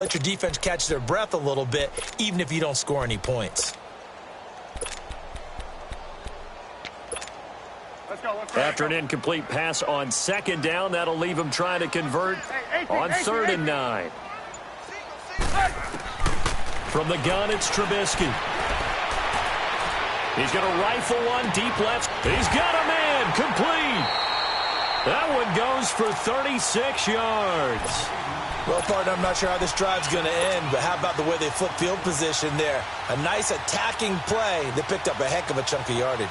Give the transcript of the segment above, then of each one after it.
Let your defense catch their breath a little bit, even if you don't score any points. After an incomplete pass on second down, that'll leave him trying to convert on 3rd and 9. From the gun, it's Trubisky. He's going to rifle one deep left. He's got a man, complete. That one goes for 36 yards. Well, partner, I'm not sure how this drive's going to end, but how about the way they flip field position there? A nice attacking play. They picked up a heck of a chunk of yardage.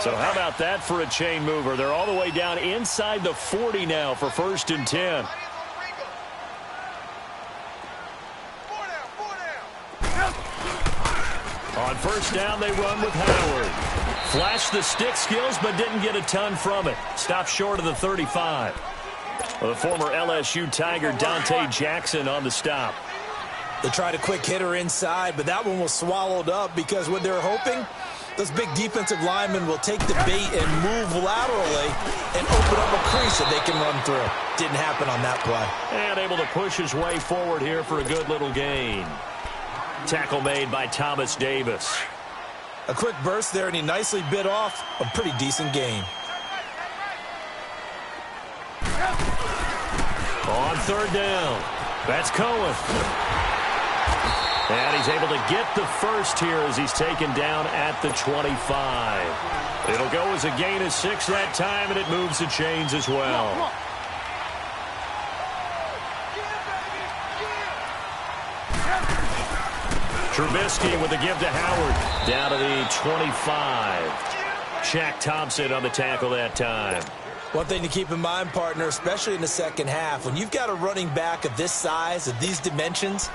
So how about that for a chain mover? They're all the way down inside the 40 now for 1st and 10. On 1st down, they run with Howard. Flashed the stick skills, but didn't get a ton from it. Stopped short of the 35. Well, the former LSU Tiger, Dante Jackson, on the stop. They tried a quick hitter inside, but that one was swallowed up because what they're hoping, those big defensive linemen will take the bait and move laterally and open up a crease that they can run through. Didn't happen on that play. And able to push his way forward here for a good little gain. Tackle made by Thomas Davis. A quick burst there, and he nicely bit off a pretty decent gain. On 3rd down, that's Cohen. And he's able to get the first here as he's taken down at the 25. It'll go as a gain of 6 that time, and it moves the chains as well. Trubisky with a give to Howard. Down to the 25. Shaq Thompson on the tackle that time. One thing to keep in mind, partner, especially in the second half, when you've got a running back of this size, of these dimensions,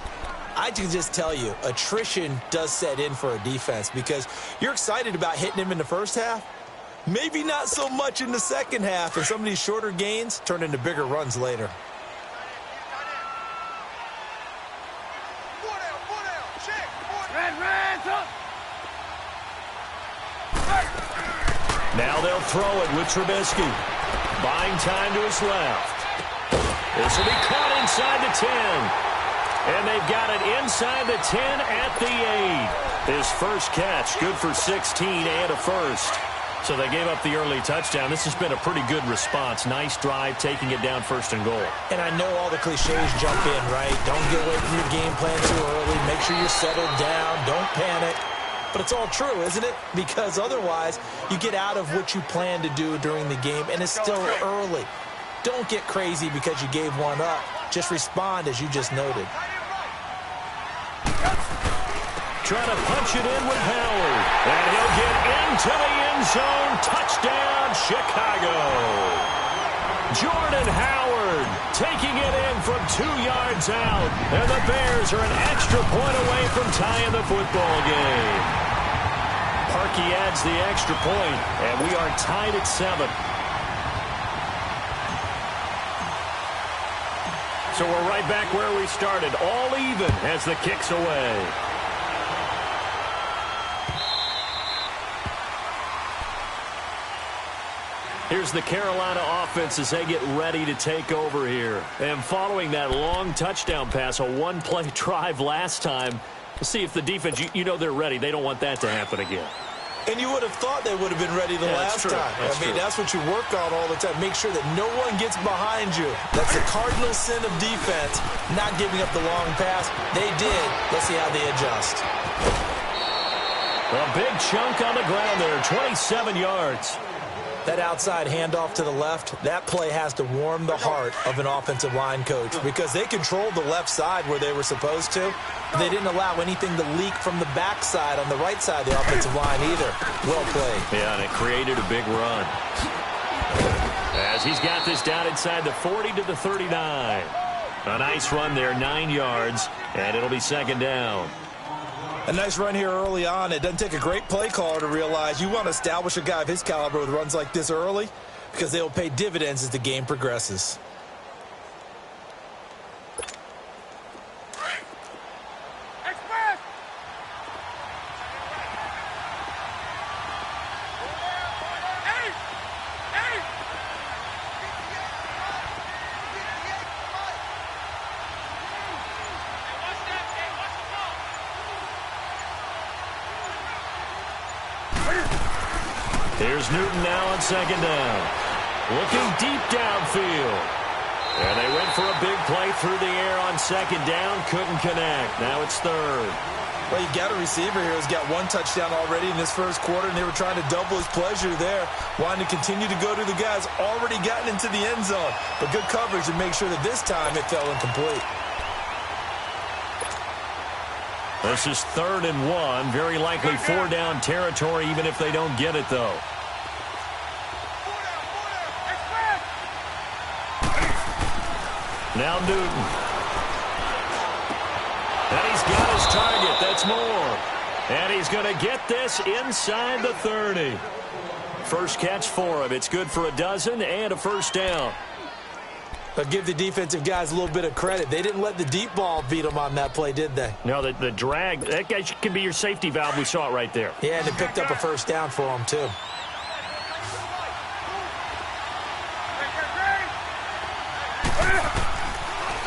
I can just tell you, attrition does set in for a defense because you're excited about hitting him in the first half. Maybe not so much in the second half, and some of these shorter gains turn into bigger runs later. Now they'll throw it with Trubisky. Buying time to his left. This will be caught inside the 10. And they've got it inside the 10 at the 8. His first catch, good for 16 and a first. So they gave up the early touchdown. This has been a pretty good response. Nice drive, taking it down 1st and goal. And I know all the cliches jump in, right? Don't get away from your game plan too early. Make sure you're settled down. Don't panic. But it's all true, isn't it? Because otherwise, you get out of what you plan to do during the game, and it's still early. Don't get crazy because you gave one up. Just respond as you just noted. Trying to punch it in with Howard. And he'll get into the end zone. Touchdown, Chicago. Jordan Howard taking it in from 2 yards out. And the Bears are an extra point away from tying the football game. Parkey adds the extra point, and we are tied at 7. So we're right back where we started, all even as the kick's away. Here's the Carolina offense as they get ready to take over here. And following that long touchdown pass, a one-play drive last time, we'll see if the defense, you know they're ready. They don't want that to happen again. And you would have thought they would have been ready the last time. That's what you work on all the time. Make sure that no one gets behind you. That's the cardinal sin of defense, not giving up the long pass. They did. Let's see how they adjust. A big chunk on the ground there, 27 yards. That outside handoff to the left, that play has to warm the heart of an offensive line coach because they controlled the left side where they were supposed to. They didn't allow anything to leak from the backside on the right side of the offensive line either. Well played. Yeah, and it created a big run. As he's got this down inside the 40 to the 39. A nice run there, 9 yards, and it'll be 2nd down. A nice run here early on. It doesn't take a great play caller to realize you want to establish a guy of his caliber with runs like this early because they will pay dividends as the game progresses. Here's Newton now on second down. Looking deep downfield. And they went for a big play through the air on second down. Couldn't connect. Now it's third. Well, you got a receiver here who's got one touchdown already in this first quarter, and they were trying to double his pleasure there, wanting to continue to go to the guys already gotten into the end zone. But good coverage to make sure that this time it fell incomplete. This is 3rd and 1. Very likely 4-down territory, even if they don't get it, though. Now Newton. And he's got his target. That's more. And he's going to get this inside the 30. First catch for him. It's good for a dozen and a first down. But give the defensive guys a little bit of credit. They didn't let the deep ball beat them on that play, did they? No, the drag, that guy can be your safety valve. We saw it right there. Yeah, and they picked up a first down for them, too.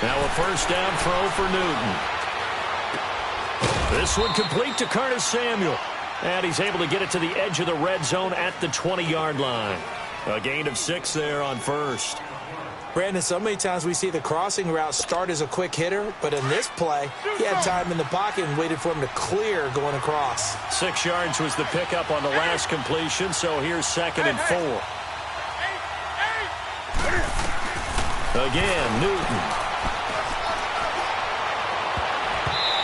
Now a first down throw for Newton. This one complete to Curtis Samuel. And he's able to get it to the edge of the red zone at the 20-yard line. A gain of 6 there on first. Brandon, so many times we see the crossing route start as a quick hitter, but in this play, he had time in the pocket and waited for him to clear going across. 6 yards was the pickup on the last completion, so here's 2nd and 4. Again, Newton.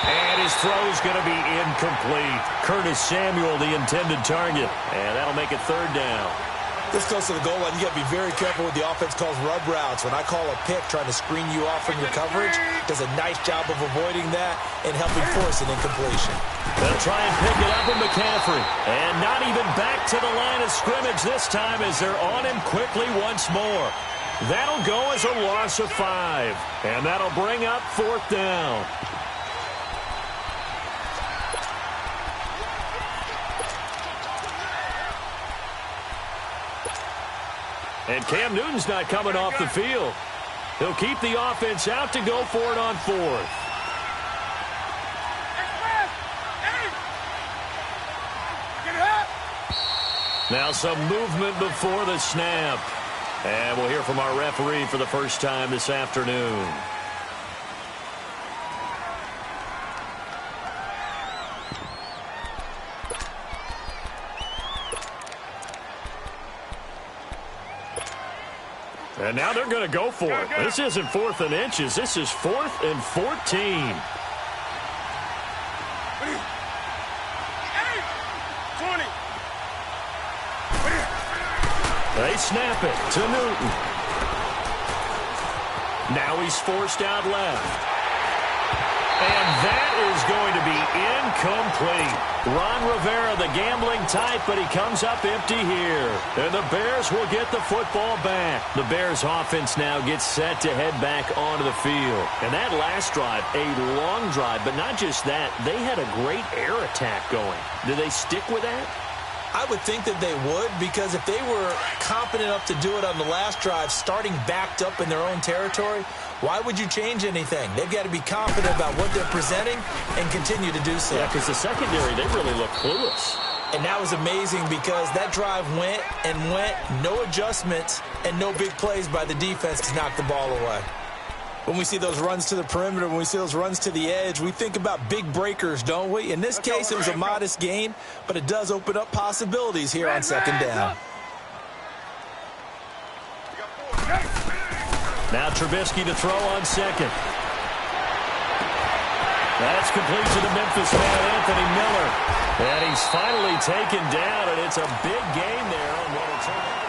And his throw's going to be incomplete. Curtis Samuel, the intended target. And that'll make it 3rd down. This goes to the goal line. You got to be very careful with the offense calls rub routes. When I call a pick trying to screen you off from your coverage, does a nice job of avoiding that and helping force an incompletion. They'll try and pick it up with McCaffrey. And not even back to the line of scrimmage this time as they're on him quickly once more. That'll go as a loss of 5. And that'll bring up 4th down. And Cam Newton's not coming off the field. He'll keep the offense out to go for it on 4th. Now some movement before the snap. And we'll hear from our referee for the first time this afternoon. And now they're going to go for it. This isn't 4th and inches. This is 4th and 14. They snap it to Newton. Now he's forced out left. And that is going to be incomplete. Ron Rivera, the gambling type, but he comes up empty here. And the Bears will get the football back. The Bears offense now gets set to head back onto the field. And that last drive, a long drive, but not just that, they had a great air attack going. Do they stick with that? I would think that they would, because if they were competent enough to do it on the last drive, starting backed up in their own territory, why would you change anything? They've got to be confident about what they're presenting and continue to do so. Yeah, because the secondary, they really look clueless. And that was amazing because that drive went and went, no adjustments and no big plays by the defense to knock the ball away. When we see those runs to the perimeter, when we see those runs to the edge, we think about big breakers, don't we? In this case, it was a modest gain, but it does open up possibilities here on 2nd down. Now Trubisky to throw on 2nd. That's complete to the Memphis man, Anthony Miller. And he's finally taken down, and it's a big gain there on what it's on.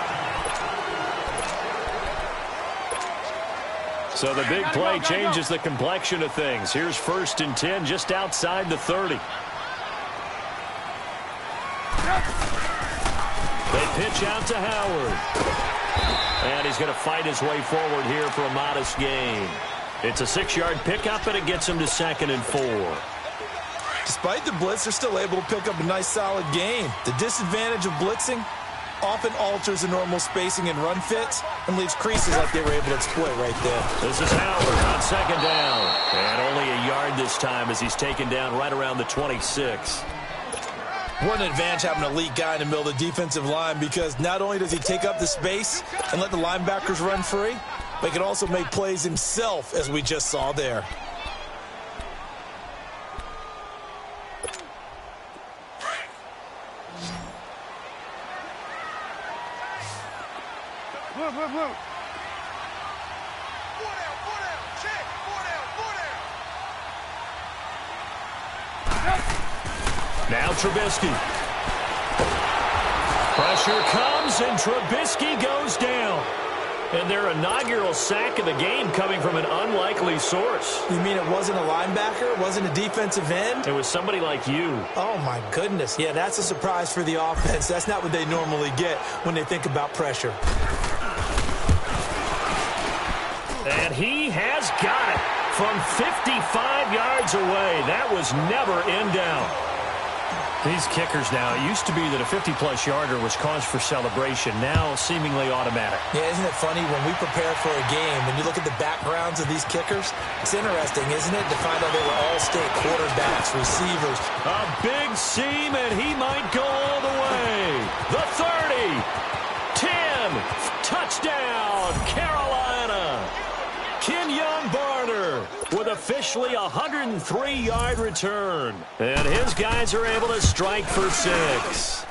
So the big play changes the complexion of things. Here's 1st and 10 just outside the 30. They pitch out to Howard. And he's going to fight his way forward here for a modest gain. It's a 6-yard pickup, and it gets him to 2nd and 4. Despite the blitz, they're still able to pick up a nice, solid gain. The disadvantage of blitzing often alters the normal spacing and run fits and leaves creases like they were able to exploit right there. This is Howard on 2nd down. And only a yard this time as he's taken down right around the 26. What an advantage having an elite guy in the middle of the defensive line, because not only does he take up the space and let the linebackers run free, but he can also make plays himself, as we just saw there. Now Trubisky. Pressure comes, and Trubisky goes down. And their inaugural sack of the game coming from an unlikely source. You mean it wasn't a linebacker? It wasn't a defensive end? It was somebody like you. Oh, my goodness. Yeah, that's a surprise for the offense. That's not what they normally get when they think about pressure. And he has got it from 55 yards away. That was never in doubt. These kickers now, it used to be that a 50-plus yarder was cause for celebration. Now, seemingly automatic. Yeah, isn't it funny when we prepare for a game, when you look at the backgrounds of these kickers, it's interesting, isn't it, to find out they were all-state quarterbacks, receivers. A big seam, and he might go all the way. The 30, 10, touchdown, Carolina. Kenyon Barner with officially a 103-yard return. And his guys are able to strike for 6.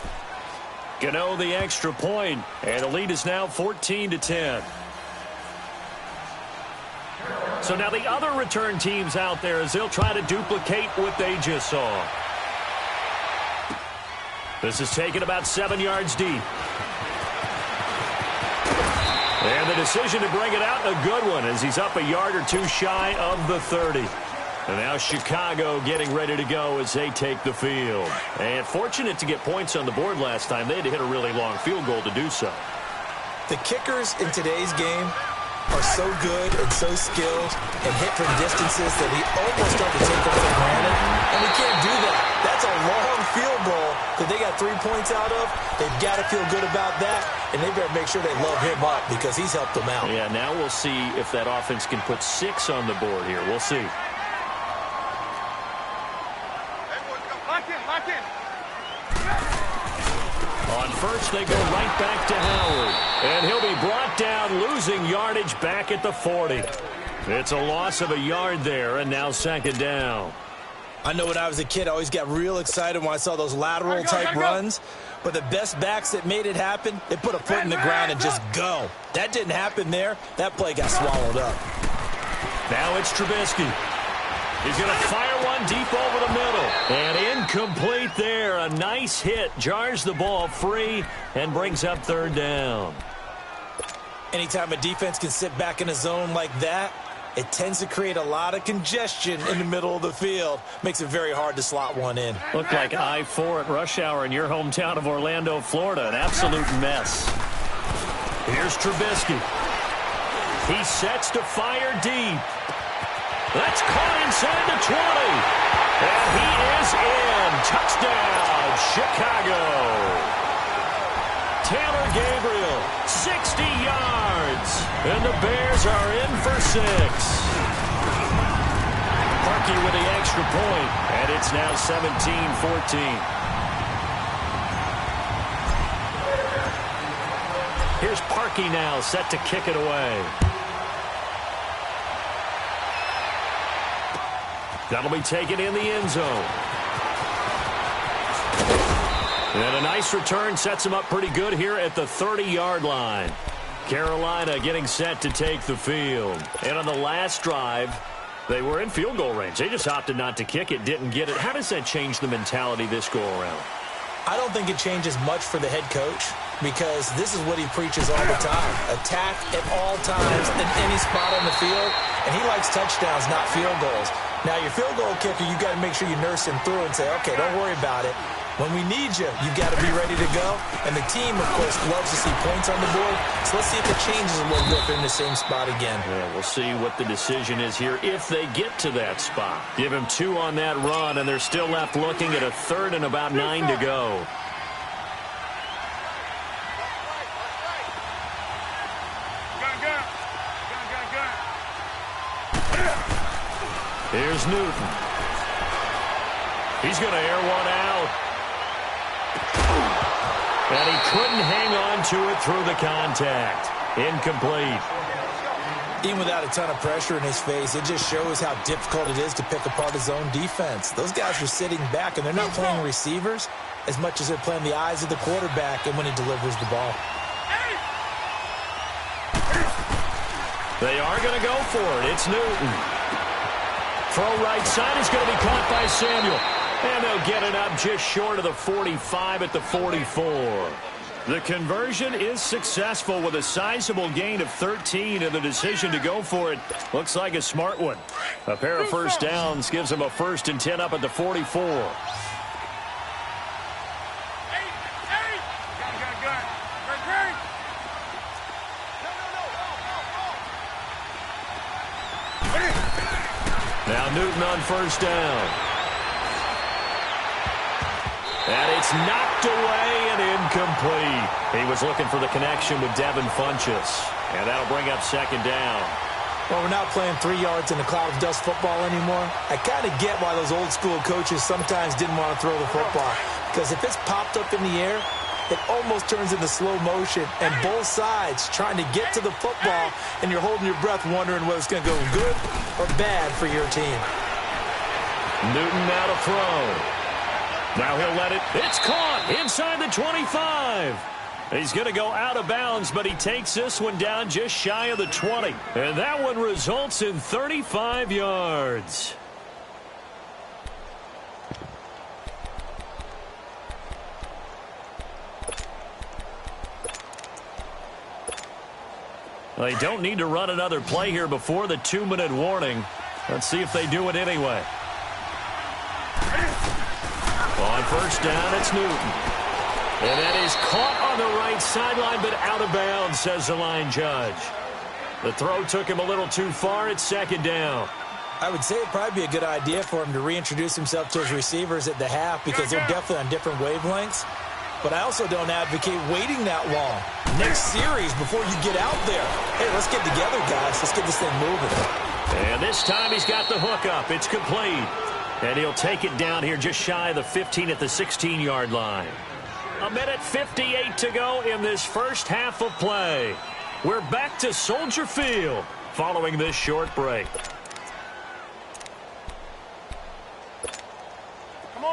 Gano the extra point, and the lead is now 14-10. So now the other return teams out there, as they'll try to duplicate what they just saw. This is taken about 7 yards deep. And the decision to bring it out, a good one, as he's up a yard or two shy of the 30. And now Chicago getting ready to go as they take the field. And fortunate to get points on the board last time. They had to hit a really long field goal to do so. The kickers in today's game are so good and so skilled and hit from distances that we almost start to take them for granted. And we can't do that. That's a long field goal that they got 3 points out of. They've got to feel good about that, and they better make sure they load him up because he's helped them out. Yeah, now we'll see if that offense can put 6 on the board here. We'll see. On first, they go right back to Howard. And he'll be brought down, losing yardage back at the 40. It's a loss of a yard there, and now second down. I know when I was a kid, I always got real excited when I saw those lateral-type runs. But the best backs that made it happen, they put a foot in the ground and just go. That didn't happen there. That play got swallowed up. Now it's Trubisky. He's going to fire one deep over the middle. And incomplete there. A nice hit. Jars the ball free and brings up third down. Anytime a defense can sit back in a zone like that, it tends to create a lot of congestion in the middle of the field. Makes it very hard to slot one in. Looked like I-4 at rush hour in your hometown of Orlando, Florida. An absolute mess. Here's Trubisky. He sets to fire deep. That's caught inside the 20. And he is in. Touchdown, Chicago. Taylor Gabriel, 60 yards. And the Bears are in for 6. Parkey with the extra point. And it's now 17-14. Here's Parkey now, set to kick it away. That'll be taken in the end zone. And a nice return sets him up pretty good here at the 30-yard line. Carolina getting set to take the field. And on the last drive, they were in field goal range. They just opted not to kick it, didn't get it. How does that change the mentality this go-around? I don't think it changes much for the head coach because this is what he preaches all the time. Attack at all times in any spot on the field. And he likes touchdowns, not field goals. Now, your field goal kicker, you got to make sure you nurse him through and say, okay, don't worry about it. When we need you, you got to be ready to go. And the team, of course, loves to see points on the board. So let's see if it changes a little bit if they're in the same spot again. Yeah, we'll see what the decision is here if they get to that spot. Give him 2 on that run, and they're still left looking at a third and about 9 to go. Here's Newton. He's going to air one out. And he couldn't hang on to it through the contact. Incomplete. Even without a ton of pressure in his face, it just shows how difficult it is to pick apart his own defense. Those guys are sitting back, and they're not playing receivers as much as they're playing the eyes of the quarterback and when he delivers the ball. They are going to go for it. It's Newton. Throw right side is going to be caught by Samuel. And they'll get it up just short of the 45 at the 44. The conversion is successful with a sizable gain of 13, and the decision to go for it looks like a smart one. A pair of first downs gives them a 1st and 10 up at the 44. Now Newton on first down. And it's knocked away and incomplete. He was looking for the connection with Devin Funchess. And that'll bring up 2nd down. Well, we're not playing 3 yards in a cloud of dust football anymore. I kind of get why those old school coaches sometimes didn't want to throw the football. Because if it's popped up in the air, it almost turns into slow motion. And both sides trying to get to the football, and you're holding your breath wondering whether it's going to go good or bad for your team. Newton now to throw. Now he'll let it. It's caught inside the 25. He's going to go out of bounds, but he takes this one down just shy of the 20. And that one results in 35 yards. They don't need to run another play here before the 2-minute warning. Let's see if they do it anyway. On first down, it's Newton. And that is caught on the right sideline, but out of bounds, says the line judge. The throw took him a little too far. It's 2nd down. I would say it'd probably be a good idea for him to reintroduce himself to his receivers at the half because they're definitely on different wavelengths. But I also don't advocate waiting that long. Next series before you get out there. Hey, let's get together, guys. Let's get this thing moving. And this time he's got the hook up. It's complete. And he'll take it down here just shy of the 15 at the 16-yard line. 1:58 to go in this first half of play. We're back to Soldier Field following this short break.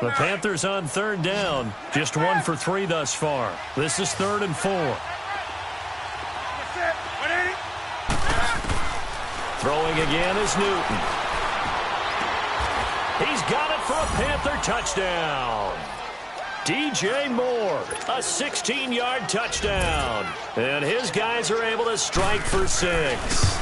The Panthers on 3rd down. Just 1 for 3 thus far. This is 3rd and 4. Throwing again is Newton. He's got it for a Panther touchdown. DJ Moore, a 16-yard touchdown. And his guys are able to strike for 6.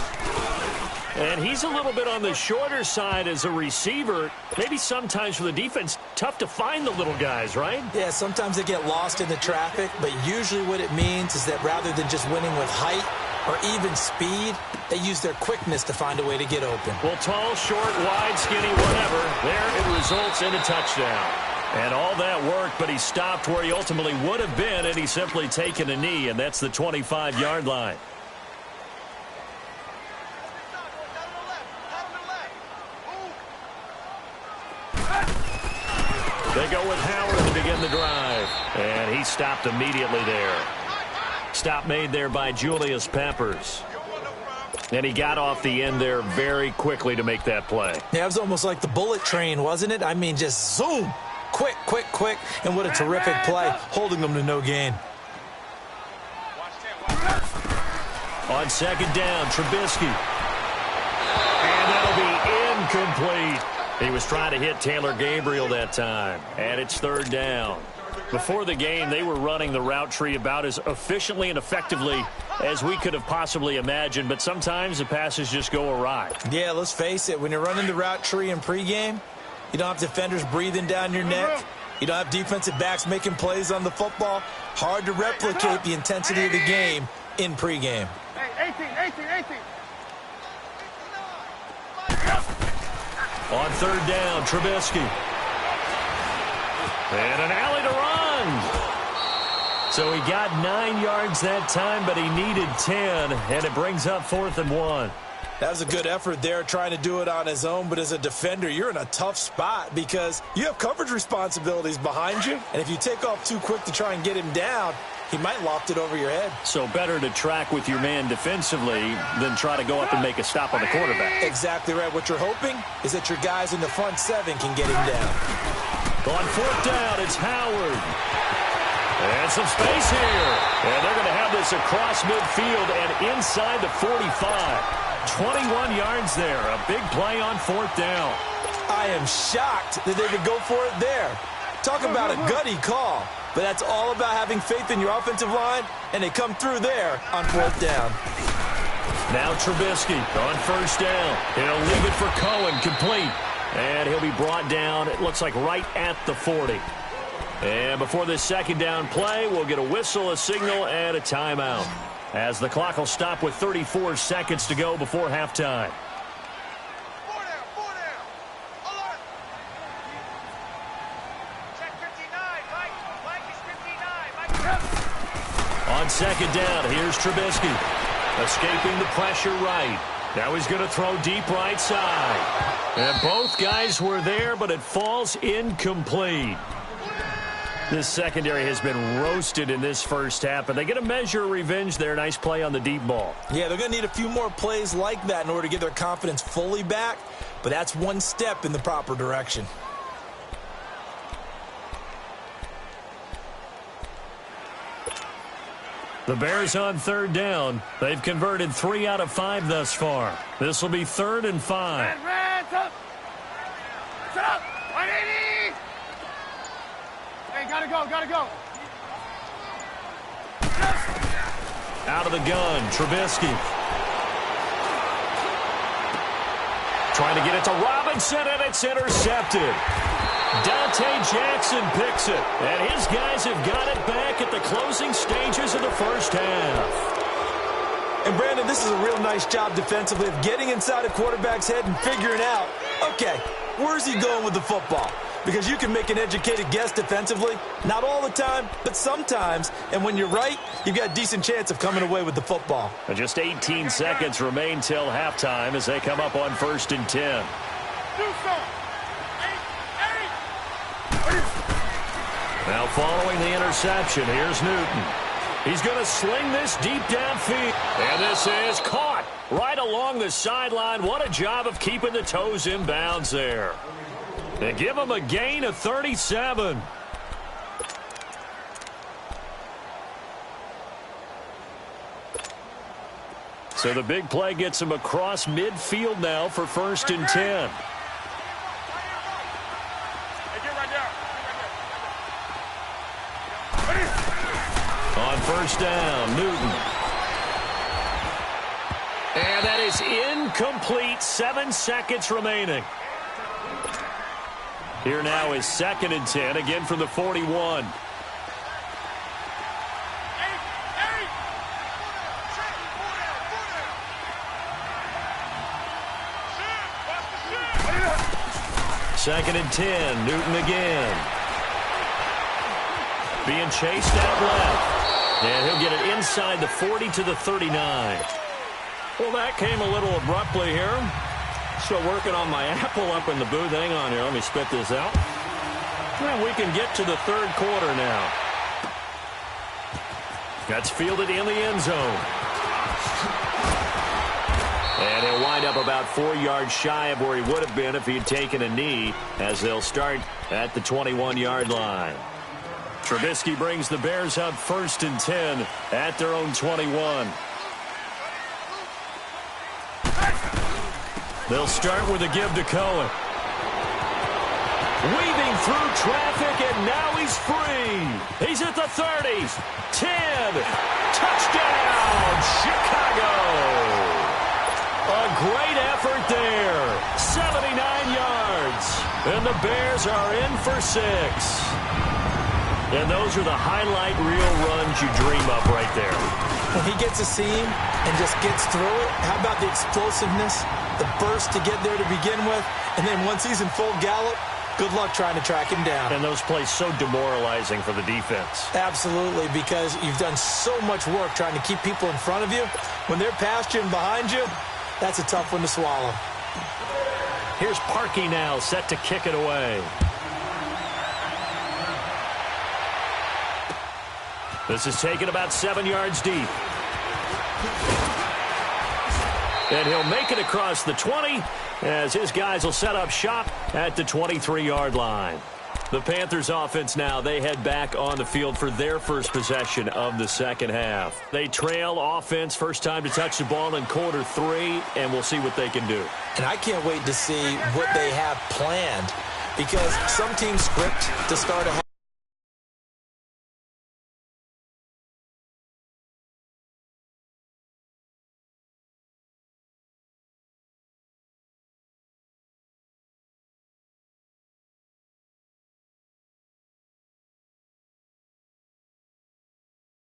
And he's a little bit on the shorter side as a receiver. Maybe sometimes for the defense, tough to find the little guys, right? Yeah, sometimes they get lost in the traffic, but usually what it means is that rather than just winning with height or even speed, they use their quickness to find a way to get open. Well, tall, short, wide, skinny, whatever, there it results in a touchdown. And all that worked, but he stopped where he ultimately would have been, and he's simply taken a knee, and that's the 25-yard line. They go with Howard to begin the drive. And he stopped immediately there. Stop made there by Julius Peppers. And he got off the end there very quickly to make that play. Yeah, it was almost like the bullet train, wasn't it? I mean, just zoom. Quick, quick, quick. And what a terrific play, holding them to no gain. On 2nd down, Trubisky. And that'll be incomplete. He was trying to hit Taylor Gabriel that time. And it's 3rd down. Before the game, they were running the route tree about as efficiently and effectively as we could have possibly imagined. But sometimes the passes just go awry. Yeah, let's face it. When you're running the route tree in pregame, you don't have defenders breathing down your neck. You don't have defensive backs making plays on the football. Hard to replicate the intensity of the game in pregame. Hey, 18. On 3rd down, Trubisky. And an alley to run. So he got 9 yards that time, but he needed 10, and it brings up 4th and 1. That was a good effort there trying to do it on his own, but as a defender, you're in a tough spot because you have coverage responsibilities behind you, and if you take off too quick to try and get him down, he might loft it over your head. So better to track with your man defensively than try to go up and make a stop on the quarterback. Exactly right. What you're hoping is that your guys in the front seven can get him down. On fourth down, it's Howard. And some space here. And they're going to have this across midfield and inside the 45. 21 yards there. A big play on fourth down. I am shocked that they would go for it there. Talk about a gutty call. But that's all about having faith in your offensive line, and they come through there on fourth down. Now Trubisky on first down. He'll leave it for Cohen, complete. And he'll be brought down, it looks like right at the 40. And before this second down play, we'll get a whistle, a signal, and a timeout, as the clock will stop with 34 seconds to go before halftime. On second down, here's Trubisky. Escaping the pressure right. Now he's going to throw deep right side. And both guys were there, but it falls incomplete. This secondary has been roasted in this first half, but they get a measure of revenge there. Nice play on the deep ball. Yeah, they're going to need a few more plays like that in order to get their confidence fully back, but that's one step in the proper direction. The Bears on third down. They've converted 3 out of 5 thus far. This will be 3rd and 5. Red, up. Shut up. 180. Hey, gotta go. Out of the gun, Trubisky. Trying to get it to Robinson, and it's intercepted. Dante Jackson picks it, and his guys have got it back at the closing stages of the first half. And, Brandon, this is a real nice job defensively of getting inside a quarterback's head and figuring out, okay, where's he going with the football? Because you can make an educated guess defensively, not all the time, but sometimes. And when you're right, you've got a decent chance of coming away with the football. And just 18 seconds remain till halftime as they come up on 1st and 10. Now following the interception, here's Newton. He's going to sling this deep downfield. And this is caught right along the sideline. What a job of keeping the toes in bounds there. They give him a gain of 37. So the big play gets him across midfield now for 1st and 10. On first down, Newton. And that is incomplete. 7 seconds remaining. Here now is 2nd and 10, again from the 41. Second and 10, Newton again. Being chased out left. And he'll get it inside the 40 to the 39. Well, that came a little abruptly here. Still working on my apple up in the booth. Hang on here. Let me spit this out. Well, we can get to the 3rd quarter now. That's fielded in the end zone. And he'll wind up about 4 yards shy of where he would have been if he had taken a knee, as they'll start at the 21-yard line. Trubisky brings the Bears up 1st and 10 at their own 21. They'll start with a give to Cohen. Weaving through traffic, and now he's free. He's at the 30. 10. Touchdown, Chicago. A great effort there. 79 yards. And the Bears are in for 6. And those are the highlight reel runs you dream of right there. When he gets a seam and just gets through it, how about the explosiveness, the burst to get there to begin with, and then once he's in full gallop, good luck trying to track him down. And those plays so demoralizing for the defense. Absolutely, because you've done so much work trying to keep people in front of you. When they're past you and behind you, That's a tough one to swallow. Here's Parkey now, set to kick it away. This is taken about 7 yards deep. And he'll make it across the 20 as his guys will set up shop at the 23-yard line. The Panthers offense now, they head back on the field for their first possession of the second half. They trail offense, first time to touch the ball in quarter 3, and we'll see what they can do. And I can't wait to see what they have planned, because some teams script to start a